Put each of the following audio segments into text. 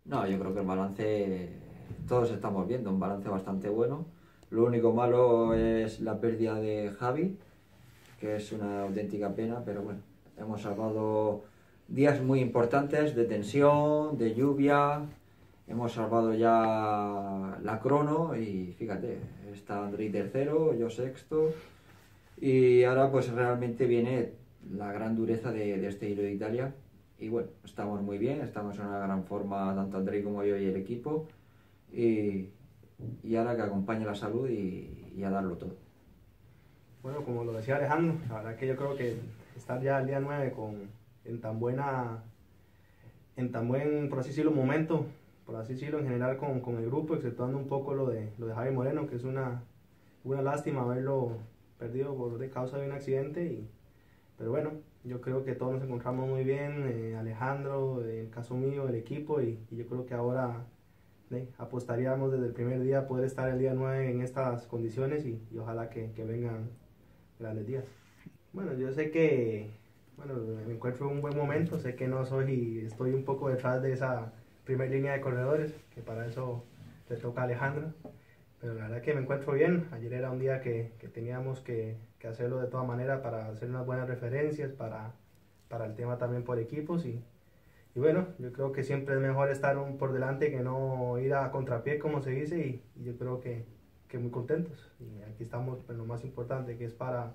No, yo creo que el balance, todos estamos viendo, un balance bastante bueno. Lo único malo es la pérdida de Javi, que es una auténtica pena, pero bueno, hemos salvado días muy importantes de tensión, de lluvia, hemos salvado ya la crono y fíjate, está Andrei tercero, yo sexto y ahora pues realmente viene la gran dureza de este Giro de Italia y bueno, estamos muy bien, estamos en una gran forma tanto Andrei como yo y el equipo y, y ahora que acompañe la salud y a darlo todo. Bueno, como lo decía Alejandro, la verdad que yo creo que estar ya el día 9 en en tan buen, por así decirlo, momento, por así decirlo, en general con el grupo, exceptuando un poco lo de Javi Moreno, que es una lástima haberlo perdido por de causa de un accidente, pero bueno, yo creo que todos nos encontramos muy bien, Alejandro, el caso mío, el equipo, y yo creo que ahora apostaríamos desde el primer día a poder estar el día 9 en estas condiciones y ojalá que vengan grandes días. Bueno, yo sé que, bueno, me encuentro en un buen momento, sé que no soy, estoy un poco detrás de esa primera línea de corredores, que para eso le toca a Alejandro, pero la verdad que me encuentro bien. Ayer era un día que teníamos que hacerlo de toda manera para hacer unas buenas referencias, para el tema también por equipos y bueno, yo creo que siempre es mejor estar por delante que no ir a contrapié, como se dice, y yo creo que muy contentos. Y aquí estamos en lo más importante, que es para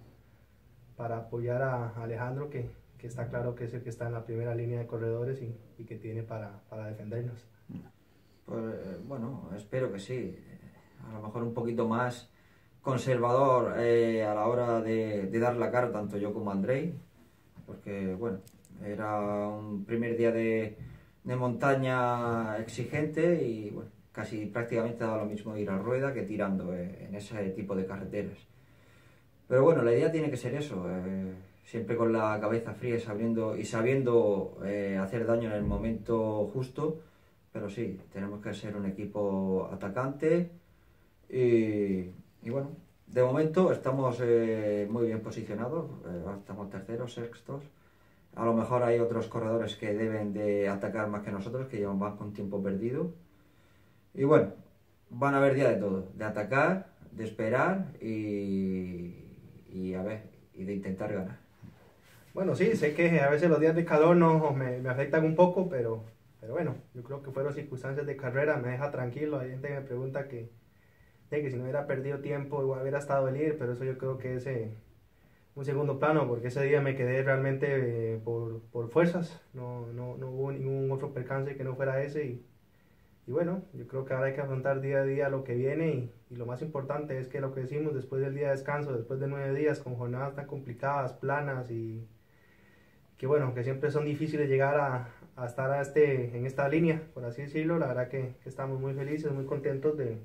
apoyar a Alejandro, que está claro que es el que está en la primera línea de corredores y que tiene para defendernos. Pues bueno, espero que sí. A lo mejor un poquito más conservador a la hora de dar la cara, tanto yo como Andrei, porque bueno, era un primer día de montaña exigente y bueno, casi prácticamente daba lo mismo ir a rueda que tirando en ese tipo de carreteras. Pero bueno, la idea tiene que ser eso, siempre con la cabeza fría y sabiendo hacer daño en el momento justo, pero sí, tenemos que ser un equipo atacante y bueno, de momento estamos muy bien posicionados, estamos terceros, sextos. A lo mejor hay otros corredores que deben de atacar más que nosotros, que llevan más con tiempo perdido. Y bueno, van a haber día de todo, de atacar, de esperar y a ver, y de intentar ganar. Bueno, sí, sé que a veces los días de calor no me afectan un poco, pero bueno, yo creo que fueron circunstancias de carrera, me deja tranquilo. Hay gente que me pregunta que si no hubiera perdido tiempo igual hubiera estado el líder, pero eso yo creo que es un segundo plano, porque ese día me quedé realmente por fuerzas, no hubo ningún otro percance que no fuera ese y bueno, yo creo que ahora hay que afrontar día a día lo que viene y lo más importante es que lo que decimos después del día de descanso, después de 9 días con jornadas tan complicadas, planas y que bueno, que siempre son difíciles llegar a estar en esta línea, por así decirlo. La verdad que estamos muy felices, muy contentos de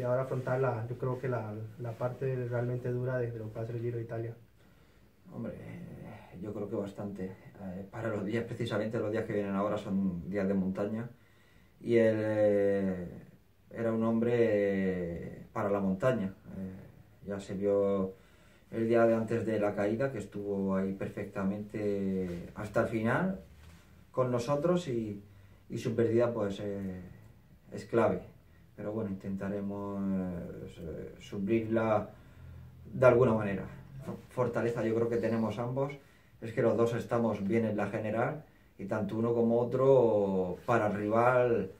ahora afrontar yo creo que la parte realmente dura de lo que va a ser el Giro de Italia. Hombre, yo creo que bastante. Para los días, precisamente los días que vienen ahora son días de montaña y él era un hombre para la montaña. Ya se vio el día de antes de la caída que estuvo ahí perfectamente hasta el final con nosotros y su pérdida pues es clave. Pero bueno, intentaremos suplirla de alguna manera. Fortaleza yo creo que tenemos ambos, es que los dos estamos bien en la general y tanto uno como otro para el rival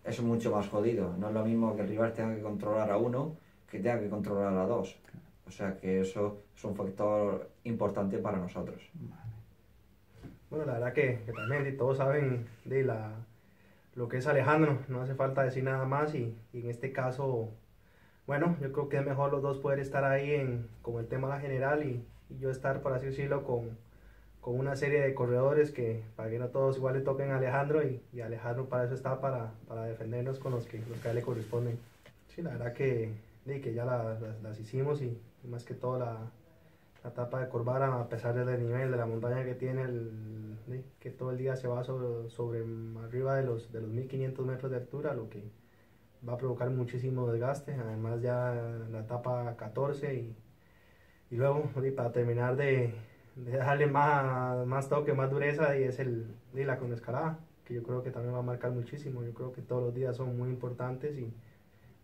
es mucho más jodido. No es lo mismo que el rival tenga que controlar a uno que tenga que controlar a dos. O sea que eso es un factor importante para nosotros. Bueno, la verdad que también todos saben lo que es Alejandro, no hace falta decir nada más y en este caso, bueno, yo creo que es mejor los dos poder estar ahí como el tema general y yo estar, por así decirlo, con una serie de corredores que para que no todos igual le toquen a Alejandro y Alejandro para eso está, para defendernos con los que a él le corresponden. Sí, la verdad que ya las hicimos y más que todo la etapa de Corvara, a pesar del nivel de la montaña que tiene, que todo el día se va sobre arriba de los 1500 metros de altura, lo que va a provocar muchísimo desgaste. Además ya la etapa 14 y luego para terminar de darle más toque, más dureza y es la cronoescalada, que yo creo que también va a marcar muchísimo. Yo creo que todos los días son muy importantes,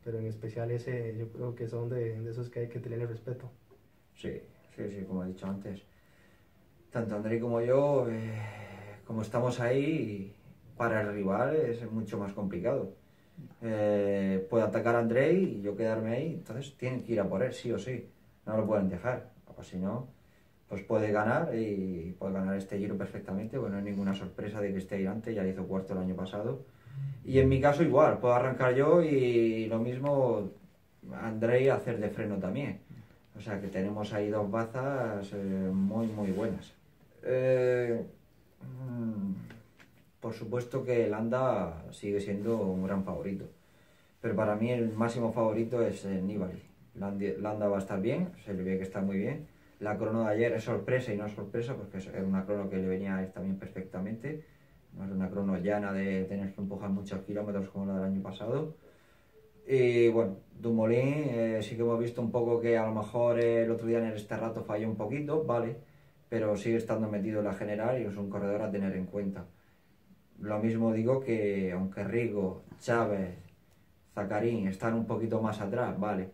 pero en especial ese yo creo que son de esos que hay que tenerle respeto. Sí, sí, como he dicho antes. Tanto Andrei como yo, como estamos ahí, para el rival es mucho más complicado. Puede atacar a Andrei y yo quedarme ahí, entonces tienen que ir a por él, sí o sí. No lo pueden dejar, o si no, pues puede ganar y puede ganar este Giro perfectamente. Bueno, no hay ninguna sorpresa de que esté adelante, ya hizo cuarto el año pasado. Y en mi caso igual, puedo arrancar yo y lo mismo Andrei hacer de freno también. O sea que tenemos ahí dos bazas muy buenas. Por supuesto que Landa sigue siendo un gran favorito, pero para mí el máximo favorito es Nibali. Landa va a estar bien, se le ve que está muy bien. La crono de ayer es sorpresa y no es sorpresa porque es una crono que le venía a él también perfectamente. No es una crono llana de tener que empujar muchos kilómetros como la del año pasado. Y bueno, Dumoulin sí que hemos visto un poco que a lo mejor el otro día en este rato falló un poquito, vale, pero sigue estando metido en la general y es un corredor a tener en cuenta. Lo mismo digo que aunque Rigo, Chávez, Zaccarín están un poquito más atrás, vale,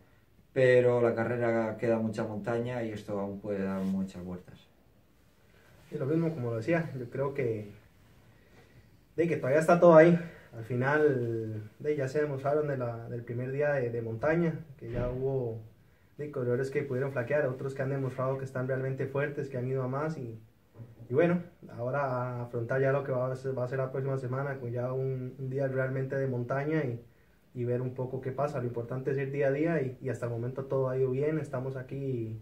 pero la carrera queda mucha montaña y esto aún puede dar muchas vueltas. Y lo mismo, como lo decía, yo creo que todavía está todo ahí. Al final ya se demostraron del primer día de montaña, que ya hubo corredores que pudieron flaquear, otros que han demostrado que están realmente fuertes, que han ido a más y bueno, ahora afrontar ya lo que va a ser la próxima semana con ya un día realmente de montaña y ver un poco qué pasa. Lo importante es ir día a día y hasta el momento todo ha ido bien, estamos aquí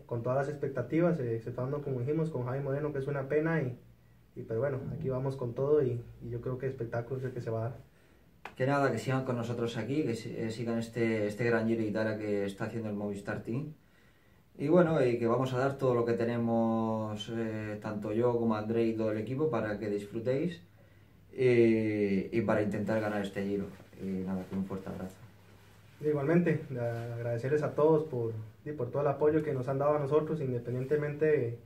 con todas las expectativas, exceptuando como dijimos con Javi Moreno, que es una pena pero bueno, aquí vamos con todo y yo creo que el espectáculo es el que se va a dar. Que nada, que sigan con nosotros aquí, que sigan este gran Giro de Italia que está haciendo el Movistar Team. Y bueno, y que vamos a dar todo lo que tenemos, tanto yo como André y todo el equipo, para que disfrutéis y para intentar ganar este Giro. Y nada, que un fuerte abrazo. Igualmente, agradecerles a todos por todo el apoyo que nos han dado a nosotros, independientemente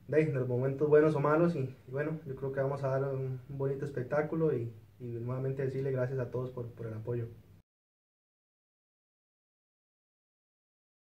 de los momentos buenos o malos. Y bueno, yo creo que vamos a dar un bonito espectáculo y nuevamente decirle gracias a todos por el apoyo.